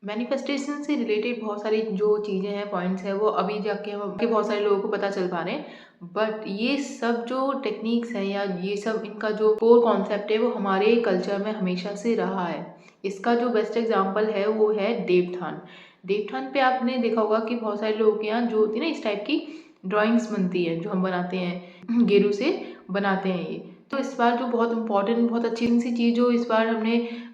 Manifestation से related बहुत सारी जो चीज़ें हैं, पॉइंट्स हैं, वो अभी जाके हम के बहुत सारे लोगों को पता चल पा रहे हैं। बट ये सब जो टेक्निक्स हैं या ये सब इनका जो कोर कॉन्सेप्ट है वो हमारे कल्चर में हमेशा से रहा है। इसका जो बेस्ट एग्जांपल है वो है देवठान। देवठान पे आपने देखा होगा कि बहुत सारे लोगों के यहाँ जो होती है ना इस टाइप की ड्राइंग्स बनती है, जो हम बनाते हैं गेरू से बनाते हैं ये। तो इस बार जो बहुत इंपॉर्टेंट बहुत अच्छी सी चीज़ जो इस बार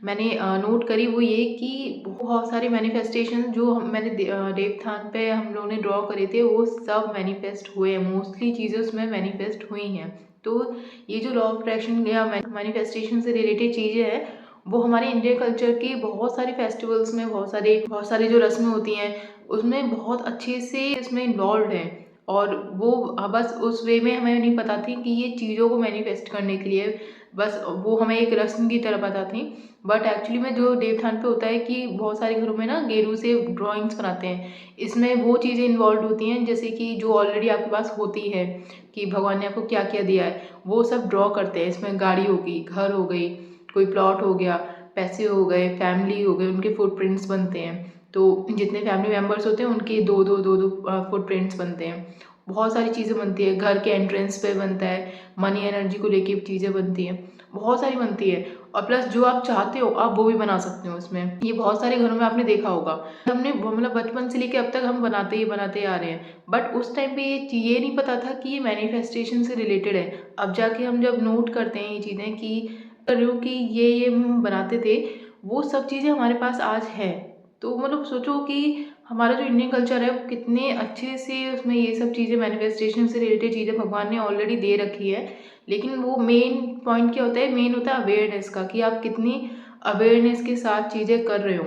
मैंने नोट करी वो ये कि बहुत सारे मैनिफेस्टेशन जो मैंने देवथान पे हम लोगों ने ड्रॉ करे थे वो सब मैनिफेस्ट हुए हैं। मोस्टली चीज़ें उसमें मैनिफेस्ट हुई हैं। तो ये जो लॉ ऑफ अट्रैक्शन या मैनिफेस्टेशन से रिलेटेड चीज़ें हैं वो हमारे इंडियन कल्चर के बहुत सारे फेस्टिवल्स में बहुत सारी जो रस्में होती हैं उसमें बहुत अच्छे से इसमें इन्वॉल्व हैं। और वो बस उस वे में हमें नहीं पता थी कि ये चीज़ों को मैनिफेस्ट करने के लिए बस वो हमें एक रस्म की तरह पता थी। बट एक्चुअली में जो देवथान पे होता है कि बहुत सारे घरों में ना गेरू से ड्राइंग्स बनाते हैं। इसमें वो चीज़ें इन्वॉल्व होती हैं जैसे कि जो ऑलरेडी आपके पास होती है कि भगवान ने आपको क्या क्या दिया है वो सब ड्रॉ करते हैं। इसमें गाड़ी होगी, घर हो गई, कोई प्लॉट हो गया, पैसे हो गए, फैमिली हो गए, उनके फुटप्रिंट्स बनते हैं। तो जितने फैमिली मेम्बर्स होते हैं उनके दो फुटप्रिंट्स बनते हैं। बहुत सारी चीज़ें बनती है, घर के एंट्रेंस पे बनता है, मनी एनर्जी को लेके चीज़ें बनती हैं, बहुत सारी बनती है। और प्लस जो आप चाहते हो आप वो भी बना सकते हो उसमें। ये बहुत सारे घरों में आपने देखा होगा। हमने मतलब बचपन से लेके अब तक हम बनाते ही आ रहे हैं। बट उस टाइम पे ये नहीं पता था कि ये मैनिफेस्टेशन से रिलेटेड है। अब जाके हम जब नोट करते हैं ये चीज़ें कि कर रही हूँ कि ये हम बनाते थे, वो सब चीज़ें हमारे पास आज है। तो मतलब सोचो कि हमारा जो इंडियन कल्चर है वो कितने अच्छे से उसमें ये सब चीज़ें मैनिफेस्टेशन से रिलेटेड चीज़ें भगवान ने ऑलरेडी दे रखी है। लेकिन वो मेन पॉइंट क्या होता है, मेन होता है अवेयरनेस का कि आप कितनी अवेयरनेस के साथ चीज़ें कर रहे हो।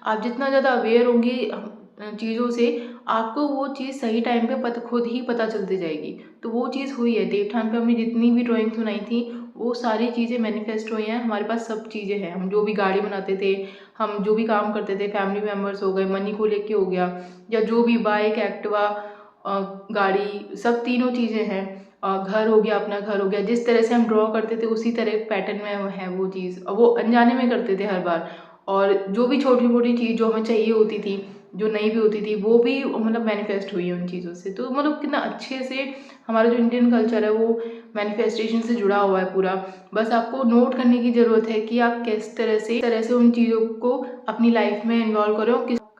आप जितना ज़्यादा अवेयर होंगे चीज़ों से, आपको वो चीज़ सही टाइम पे खुद ही पता चलती जाएगी। तो वो चीज़ हुई है देवठान पे। हमने जितनी भी ड्राइंग्स बनाई थी वो सारी चीज़ें मैनिफेस्ट हुई हैं। हमारे पास सब चीज़ें हैं। हम जो भी गाड़ी बनाते थे, हम जो भी काम करते थे, फैमिली मेम्बर्स हो गए, मनी को लेके हो गया, या जो भी बाइक, एक्टिवा, गाड़ी, सब तीनों चीज़ें हैं। घर हो गया, अपना घर हो गया, जिस तरह से हम ड्रॉ करते थे उसी तरह पैटर्न में है वो चीज़। वो अनजाने में करते थे हर बार। और जो भी छोटी मोटी चीज़ जो हमें चाहिए होती थी, जो नहीं भी होती थी, वो भी मतलब मैनिफेस्ट हुई है उन चीज़ों से। तो मतलब कितना अच्छे से हमारा जो इंडियन कल्चर है वो मैनिफेस्टेशन से जुड़ा हुआ है पूरा। बस आपको नोट करने की ज़रूरत है कि आप किस तरह से उन चीज़ों को अपनी लाइफ में इन्वॉल्व करो,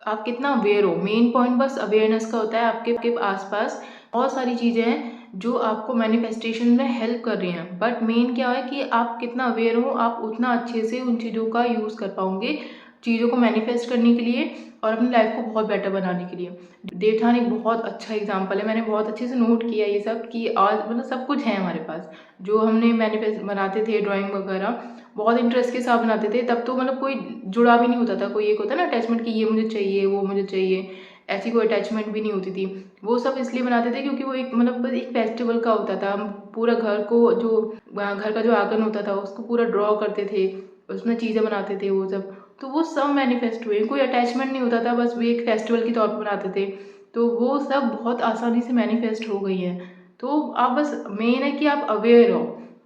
आप कितना अवेयर हो। मेन पॉइंट बस अवेयरनेस का होता है। आपके आसपास बहुत सारी चीज़ें हैं जो आपको मैनिफेस्टेशन में हेल्प कर रही हैं। बट मेन क्या है कि आप कितना अवेयर हो, आप उतना अच्छे से उन चीज़ों का यूज़ कर पाओगे चीज़ों को मैनिफेस्ट करने के लिए और अपनी लाइफ को बहुत बेटर बनाने के लिए। देवठान एक बहुत अच्छा एग्जाम्पल है। मैंने बहुत अच्छे से नोट किया ये सब कि आज मतलब सब कुछ है हमारे पास। जो हमने मैनिफेस्ट बनाते थे ड्राइंग वगैरह, बहुत इंटरेस्ट के साथ बनाते थे। तब तो मतलब कोई जुड़ा भी नहीं होता था, कोई एक होता है ना अटैचमेंट कि ये मुझे चाहिए, वो मुझे चाहिए, ऐसी कोई अटैचमेंट भी नहीं होती थी। वो सब इसलिए बनाते थे क्योंकि वो एक मतलब बस एक फेस्टिवल का होता था। हम पूरा घर को जो घर का जो आंगन होता था उसको पूरा ड्रॉ करते थे, उसमें चीज़ें बनाते थे वो सब। तो वो सब मैनिफेस्ट हुए, कोई अटैचमेंट नहीं होता था, बस वो एक फेस्टिवल के तौर पर बनाते थे। तो वो सब बहुत आसानी से मैनिफेस्ट हो गई है। तो आप बस मेन है कि आप अवेयर हो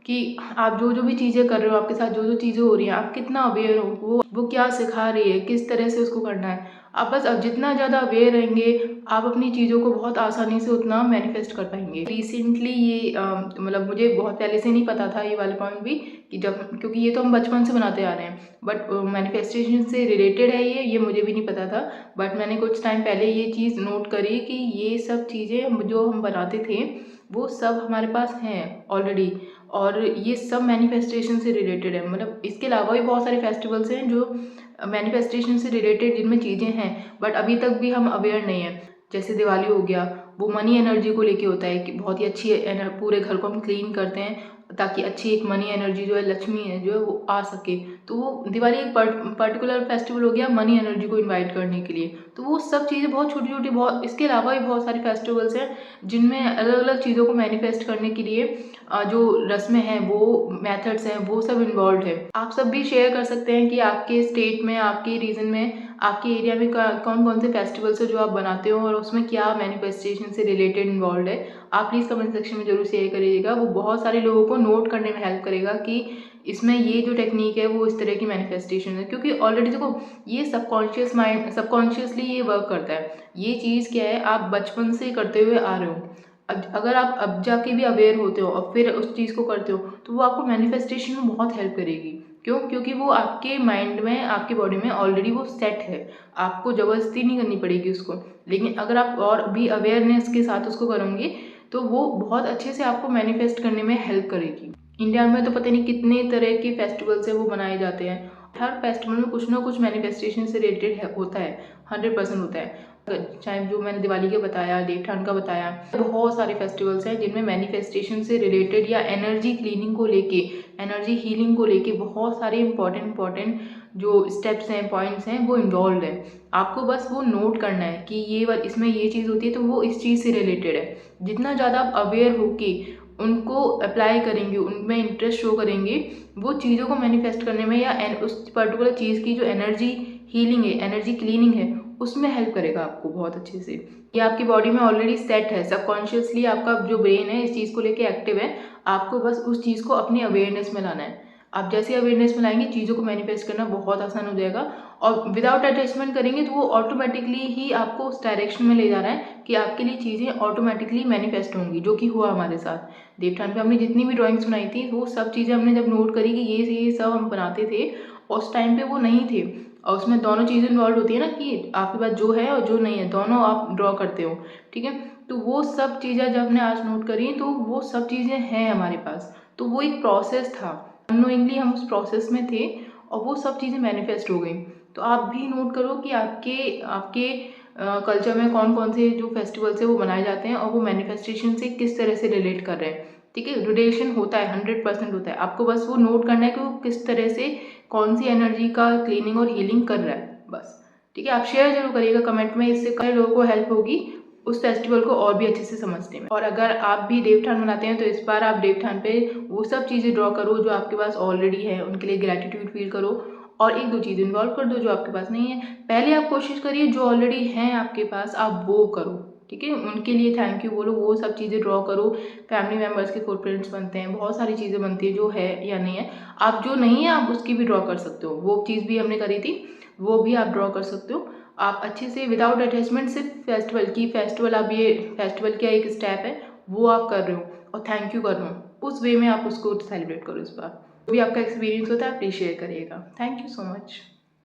कि आप जो भी चीज़ें कर रहे हो, आपके साथ जो चीज़ें हो रही हैं, आप कितना अवेयर हो, वो क्या सिखा रही है, किस तरह से उसको करना है। आप बस अब जितना ज़्यादा अवेयर रहेंगे आप अपनी चीज़ों को बहुत आसानी से उतना मैनिफेस्ट कर पाएंगे। रिसेंटली ये मतलब मुझे बहुत पहले से नहीं पता था ये वाला पॉइंट भी कि जब, क्योंकि ये तो हम बचपन से बनाते आ रहे हैं, बट मैनिफेस्टेशन से रिलेटेड है ये मुझे भी नहीं पता था। बट मैंने कुछ टाइम पहले ये चीज़ नोट करी कि ये सब चीज़ें जो हम बनाते थे वो सब हमारे पास हैं ऑलरेडी। और ये सब मैनिफेस्टेशन से रिलेटेड है। मतलब इसके अलावा भी बहुत सारे फेस्टिवल्स हैं जो मैनिफेस्टेशन से रिलेटेड जिनमें चीज़ें हैं बट अभी तक भी हम अवेयर नहीं हैं। जैसे दिवाली हो गया, वो मनी एनर्जी को लेके होता है कि बहुत ही अच्छी पूरे घर को हम क्लीन करते हैं ताकि अच्छी एक मनी एनर्जी जो है, लक्ष्मी है जो है वो आ सके। तो वो दिवाली एक पर्टिकुलर फेस्टिवल हो गया मनी एनर्जी को इनवाइट करने के लिए। तो वो सब चीज़ें बहुत छोटी छोटी, बहुत इसके अलावा भी बहुत सारे फेस्टिवल्स हैं जिनमें अलग अलग चीज़ों को मैनिफेस्ट करने के लिए जो रस्में हैं, वो मेथड्स हैं, वो सब इन्वॉल्व है। आप सब भी शेयर कर सकते हैं कि आपके स्टेट में, आपके रीजन में, आपके एरिया में कौन कौन से फेस्टिवल्स है जो आप बनाते हो और उसमें क्या मैनिफेस्टेशन से रिलेटेड इन्वॉल्व है। आप प्लीज़ कमेंट सेक्शन में जरूर शेयर करिएगा, वो बहुत सारे लोगों को नोट करने में हेल्प करेगा कि इसमें ये जो टेक्निक है वो इस तरह की मैनिफेस्टेशन है, क्योंकि ऑलरेडी देखो ये सबकॉन्शियस माइंड सबकॉन्शियसली ये वर्क करता है। ये चीज़ क्या है, आप बचपन से करते हुए आ रहे हो। अब अगर आप अब जाके भी अवेयर होते हो और फिर उस चीज़ को करते हो तो वो आपको मैनिफेस्टेशन में बहुत हेल्प करेगी। क्यों? क्योंकि वो आपके माइंड में, आपकी बॉडी में ऑलरेडी वो सेट है, आपको ज़बरदस्ती नहीं करनी पड़ेगी उसको। लेकिन अगर आप और भी अवेयरनेस के साथ उसको करोगे तो वो बहुत अच्छे से आपको मैनिफेस्ट करने में हेल्प करेगी। इंडिया में तो पता नहीं कितने तरह के फेस्टिवल्स है वो मनाए जाते हैं। हर फेस्टिवल में कुछ ना कुछ मैनिफेस्टेशन से रिलेटेड है, होता है, 100% होता है। चाहे जो मैंने दिवाली का बताया, देवठान का बताया, बहुत सारे फेस्टिवल्स हैं जिनमें मैनिफेस्टेशन से रिलेटेड या एनर्जी क्लीनिंग को लेके, एनर्जी हीलिंग को लेके बहुत सारे इंपॉर्टेंट जो स्टेप्स हैं, पॉइंट्स हैं, वो इन्वॉल्व है। आपको बस वो नोट करना है कि ये इसमें ये चीज़ होती है तो वो इस चीज़ से रिलेटेड है। जितना ज़्यादा आप अवेयर होके उनको अप्लाई करेंगे, उनमें इंटरेस्ट शो करेंगे, वो चीज़ों को मैनिफेस्ट करने में या उस पर्टिकुलर चीज़ की जो एनर्जी हीलिंग है, एनर्जी क्लीनिंग है, उसमें हेल्प करेगा आपको बहुत अच्छे से। ये आपकी बॉडी में ऑलरेडी सेट है, सबकॉन्शियसली आपका जो ब्रेन है इस चीज़ को लेके एक्टिव है। आपको बस उस चीज़ को अपनी अवेयरनेस में लाना है। आप जैसे अवेयरनेस में लाएंगे चीज़ों को मैनिफेस्ट करना बहुत आसान हो जाएगा। और विदाउट अटैचमेंट करेंगे तो वो ऑटोमेटिकली ही आपको उस डायरेक्शन में ले जा रहा है कि आपके लिए चीज़ें ऑटोमेटिकली मैनिफेस्ट होंगी, जो कि हुआ हमारे साथ। देवठान पे हमने जितनी भी ड्राइंग्स बनाई थी वो सब चीज़ें हमने जब नोट करी कि ये सब हम बनाते थे, उस टाइम पे वो नहीं थे। और उसमें दोनों चीज़ें इन्वॉल्व होती है ना कि आपके पास जो है और जो नहीं है दोनों आप ड्रॉ करते हो, ठीक है। तो वो सब चीज़ें जब हमने आज नोट करी तो वो सब चीज़ें हैं हमारे पास। तो वो एक प्रोसेस था, अननोइंगली हम उस प्रोसेस में थे और वो सब चीज़ें मैनिफेस्ट हो गई। तो आप भी नोट करो कि आपके आपके कल्चर में कौन कौन से जो फेस्टिवल्स है वो मनाए जाते हैं और वो मैनिफेस्टेशन से किस तरह से रिलेट कर रहे हैं, ठीक है। रिलेशन होता है, 100% होता है। आपको बस वो नोट करना है कि वो किस तरह से कौन सी एनर्जी का क्लीनिंग और हीलिंग कर रहा है, बस, ठीक है। आप शेयर जरूर करिएगा कमेंट में, इससे कई लोगों को हेल्प होगी उस फेस्टिवल को और भी अच्छे से समझने में। और अगर आप भी देवठान मनाते हैं तो इस बार आप देवठान पे वो सब चीज़ें ड्रॉ करो जो आपके पास ऑलरेडी है, उनके लिए ग्रेटिट्यूड फील करो और एक दो चीज़ इन्वॉल्व कर दो जो आपके पास नहीं है। पहले आप कोशिश करिए जो ऑलरेडी हैं आपके पास आप वो करो, ठीक है। उनके लिए थैंक यू बोलो, वो सब चीज़ें ड्रॉ करो। फैमिली मेम्बर्स के फुटप्रिंट्स बनते हैं, बहुत सारी चीज़ें बनती है जो है या नहीं है। आप जो नहीं है आप उसकी भी ड्रॉ कर सकते हो, वो चीज़ भी हमने करी थी वो भी आप ड्रॉ कर सकते हो। आप अच्छे से विदाउट अटैचमेंट सिर्फ फेस्टिवल आप ये फेस्टिवल क्या एक स्टेप है वो आप कर रहे हो और थैंक यू कर रहे हो, उस वे में आप उसको सेलिब्रेट करो इस बार। जो भी आपका एक्सपीरियंस होता है आप प्लीज़ शेयर करिएगा। Thank you so much.